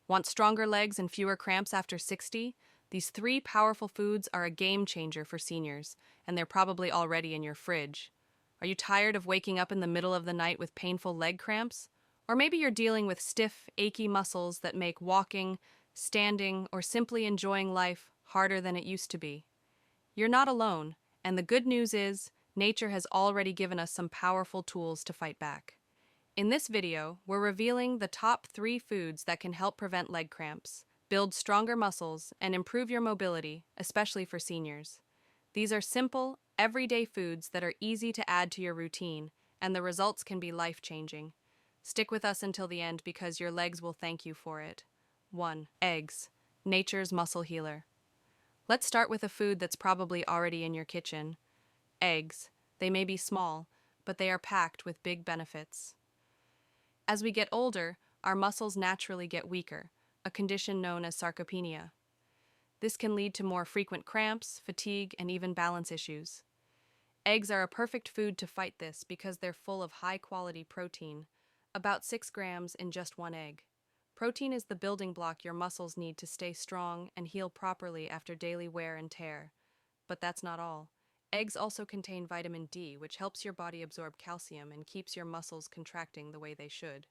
Want stronger legs and fewer cramps after 60? These three powerful foods are a game changer for seniors, and they're probably already in your fridge. Are you tired of waking up in the middle of the night with painful leg cramps? Or maybe you're dealing with stiff, achy muscles that make walking, standing, or simply enjoying life harder than it used to be. You're not alone, and the good news is, nature has already given us some powerful tools to fight back. In this video, we're revealing the top 3 foods that can help prevent leg cramps, build stronger muscles, and improve your mobility, especially for seniors. These are simple, everyday foods that are easy to add to your routine, and the results can be life-changing. Stick with us until the end because your legs will thank you for it. 1. Eggs, nature's muscle healer. Let's start with a food that's probably already in your kitchen. Eggs. They may be small, but they are packed with big benefits. As we get older, our muscles naturally get weaker, a condition known as sarcopenia. This can lead to more frequent cramps, fatigue, and even balance issues. Eggs are a perfect food to fight this because they're full of high-quality protein, about 6 grams in just one egg. Protein is the building block your muscles need to stay strong and heal properly after daily wear and tear. But that's not all. Eggs also contain vitamin D, which helps your body absorb calcium and keeps your muscles contracting the way they should.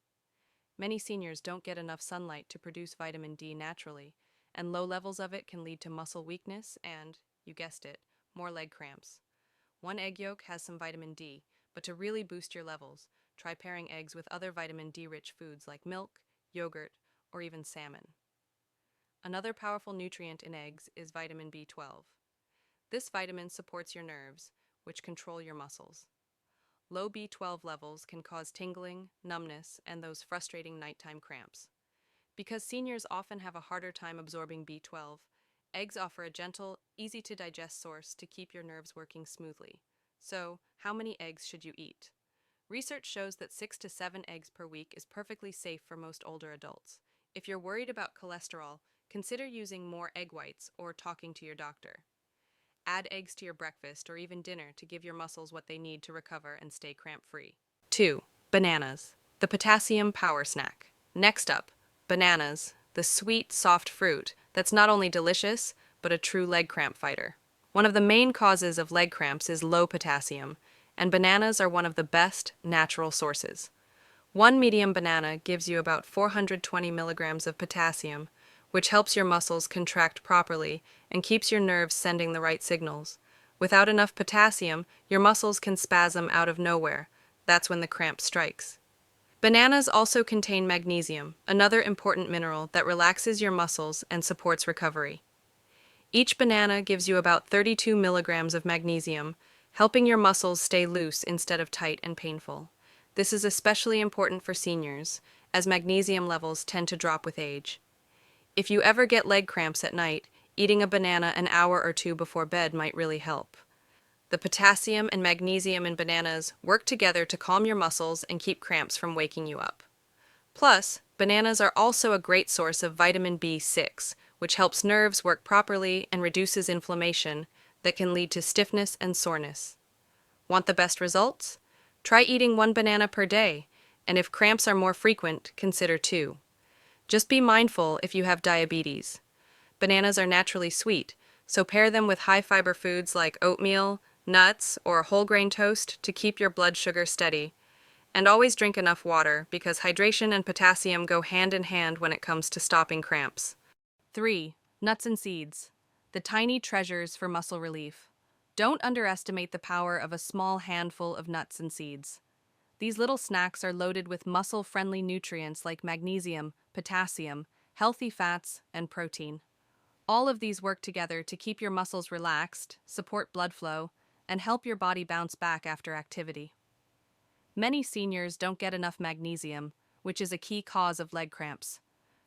Many seniors don't get enough sunlight to produce vitamin D naturally, and low levels of it can lead to muscle weakness and, you guessed it, more leg cramps. One egg yolk has some vitamin D, but to really boost your levels, try pairing eggs with other vitamin D-rich foods like milk, yogurt, or even salmon. Another powerful nutrient in eggs is vitamin B12. This vitamin supports your nerves, which control your muscles. Low B12 levels can cause tingling, numbness, and those frustrating nighttime cramps. Because seniors often have a harder time absorbing B12, eggs offer a gentle, easy-to-digest source to keep your nerves working smoothly. So, how many eggs should you eat? Research shows that 6 to 7 eggs per week is perfectly safe for most older adults. If you're worried about cholesterol, consider using more egg whites or talking to your doctor. Add eggs to your breakfast or even dinner to give your muscles what they need to recover and stay cramp-free. 2. Bananas, the potassium power snack. Next up, bananas, the sweet, soft fruit that's not only delicious, but a true leg cramp fighter. One of the main causes of leg cramps is low potassium, and bananas are one of the best natural sources. One medium banana gives you about 420 milligrams of potassium, which helps your muscles contract properly and keeps your nerves sending the right signals. Without enough potassium, your muscles can spasm out of nowhere. That's when the cramp strikes. Bananas also contain magnesium, another important mineral that relaxes your muscles and supports recovery. Each banana gives you about 32 milligrams of magnesium, helping your muscles stay loose instead of tight and painful. This is especially important for seniors, as magnesium levels tend to drop with age. If you ever get leg cramps at night, eating a banana an hour or 2 before bed might really help. The potassium and magnesium in bananas work together to calm your muscles and keep cramps from waking you up. Plus, bananas are also a great source of vitamin B6, which helps nerves work properly and reduces inflammation that can lead to stiffness and soreness. Want the best results? Try eating 1 banana per day, and if cramps are more frequent, consider 2. Just be mindful if you have diabetes. Bananas are naturally sweet, so pair them with high-fiber foods like oatmeal, nuts, or whole grain toast to keep your blood sugar steady. And always drink enough water because hydration and potassium go hand in hand when it comes to stopping cramps. 3. Nuts and seeds, the tiny treasures for muscle relief. Don't underestimate the power of a small handful of nuts and seeds. These little snacks are loaded with muscle-friendly nutrients like magnesium, potassium, healthy fats, and protein. All of these work together to keep your muscles relaxed, support blood flow, and help your body bounce back after activity. Many seniors don't get enough magnesium, which is a key cause of leg cramps.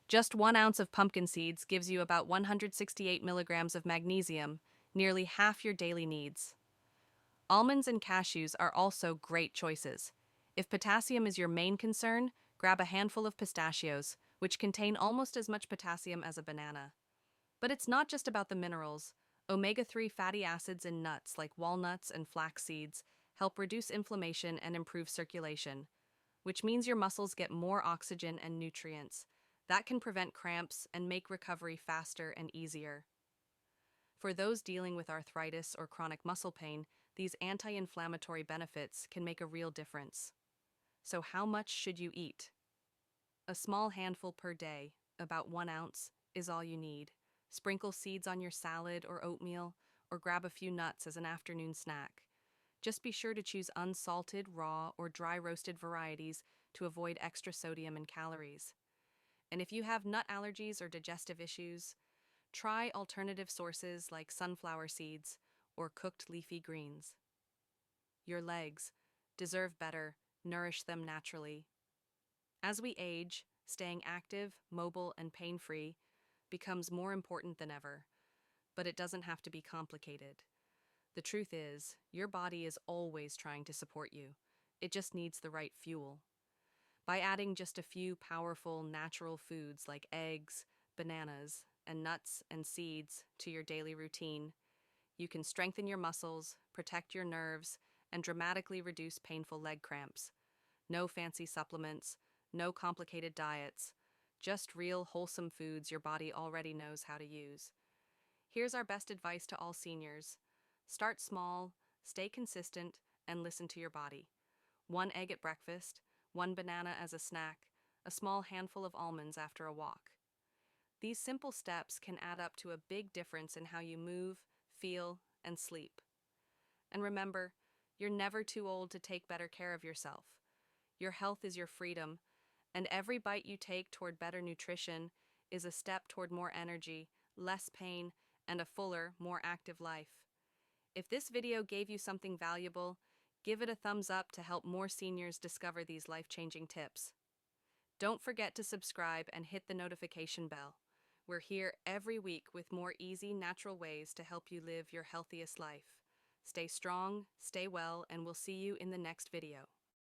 Just 1 ounce of pumpkin seeds gives you about 168 milligrams of magnesium, nearly half your daily needs. Almonds and cashews are also great choices. If potassium is your main concern, grab a handful of pistachios, which contain almost as much potassium as a banana. But it's not just about the minerals. Omega-3 fatty acids in nuts like walnuts and flax seeds help reduce inflammation and improve circulation, which means your muscles get more oxygen and nutrients. That can prevent cramps and make recovery faster and easier. For those dealing with arthritis or chronic muscle pain, these anti-inflammatory benefits can make a real difference. So how much should you eat? A small handful per day, about 1 ounce, is all you need. Sprinkle seeds on your salad or oatmeal, or grab a few nuts as an afternoon snack. Just be sure to choose unsalted, raw, or dry roasted varieties to avoid extra sodium and calories. And if you have nut allergies or digestive issues, try alternative sources like sunflower seeds or cooked leafy greens. Your legs deserve better, nourish them naturally. As we age, staying active, mobile, and pain-free becomes more important than ever, but it doesn't have to be complicated. The truth is, your body is always trying to support you. It just needs the right fuel. By adding just a few powerful, natural foods like eggs, bananas, and nuts and seeds to your daily routine, you can strengthen your muscles, protect your nerves, and dramatically reduce painful leg cramps. No fancy supplements, no complicated diets, just real wholesome foods your body already knows how to use. Here's our best advice to all seniors. Start small, stay consistent, and listen to your body. 1 egg at breakfast, 1 banana as a snack, a small handful of almonds after a walk. These simple steps can add up to a big difference in how you move, feel, and sleep. And remember, you're never too old to take better care of yourself. Your health is your freedom, and every bite you take toward better nutrition is a step toward more energy, less pain, and a fuller, more active life. If this video gave you something valuable, give it a thumbs up to help more seniors discover these life-changing tips. Don't forget to subscribe and hit the notification bell. We're here every week with more easy, natural ways to help you live your healthiest life. Stay strong, stay well, and we'll see you in the next video.